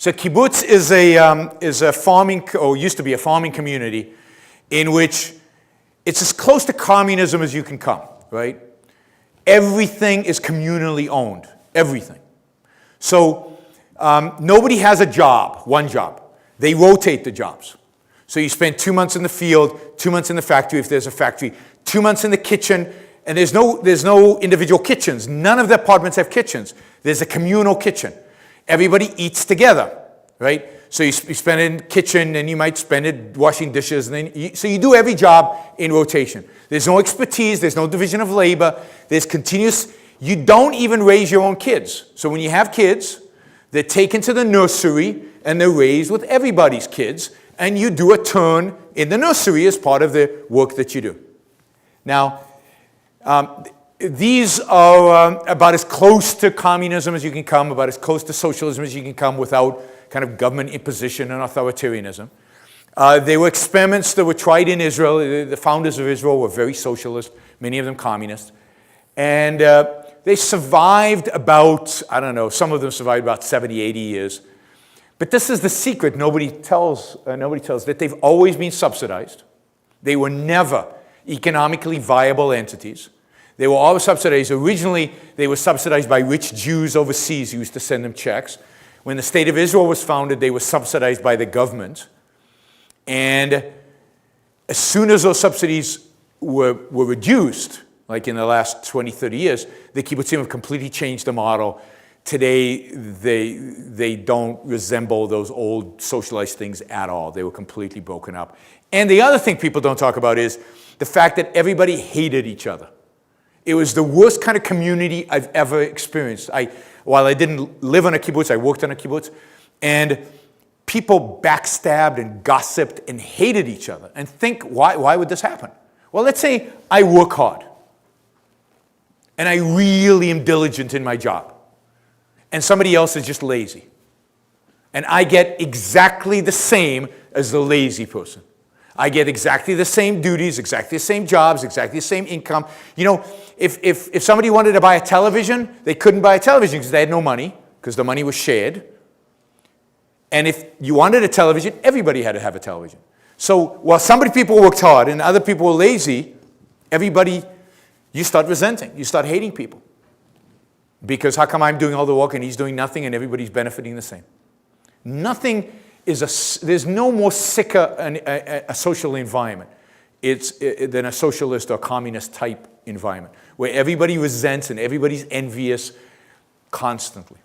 So kibbutz is a farming, or used to be a farming community in which it's as close to communism as you can come, right? Everything is communally owned, everything. So nobody has a job, one job. They rotate the jobs. So you spend 2 months in the field, 2 months in the factory if there's a factory, 2 months in the kitchen, and there's no individual kitchens. None of the apartments have kitchens. There's a communal kitchen. Everybody eats together, right? So you spend it in the kitchen, and you might spend it washing dishes, and then so you do every job in rotation. There's no expertise, there's no division of labor, there's continuous, you don't even raise your own kids. So when you have kids, they're taken to the nursery, and they're raised with everybody's kids, and you do a turn in the nursery as part of the work that you do. Now, these are about as close to communism as you can come, about as close to socialism as you can come without kind of government imposition and authoritarianism. They were experiments that were tried in Israel. The founders of Israel were very socialist, many of them communist. And they survived about, I don't know, some of them survived about 70, 80 years. But this is the secret nobody tells, that they've always been subsidized. They were never economically viable entities. They were always subsidized. Originally, they were subsidized by rich Jews overseas who used to send them checks. When the State of Israel was founded, they were subsidized by the government. And as soon as those subsidies were reduced, like in the last 20, 30 years, the kibbutzim have completely changed the model. Today, they don't resemble those old socialized things at all. They were completely broken up. And the other thing people don't talk about is the fact that everybody hated each other. It was the worst kind of community I've ever experienced. While I didn't live on a kibbutz, I worked on a kibbutz, and people backstabbed and gossiped and hated each other. And think, why would this happen? Well, let's say I work hard, and I really am diligent in my job, and somebody else is just lazy. And I get exactly the same as the lazy person. I get exactly the same duties, exactly the same jobs, exactly the same income. You know, if somebody wanted to buy a television, they couldn't buy a television because they had no money, because the money was shared. And if you wanted a television, everybody had to have a television. So while people worked hard and other people were lazy, you start resenting, you start hating people. Because how come I'm doing all the work and he's doing nothing and everybody's benefiting the same? There's no more sicker a social environment than a socialist or communist type environment where everybody resents and everybody's envious constantly.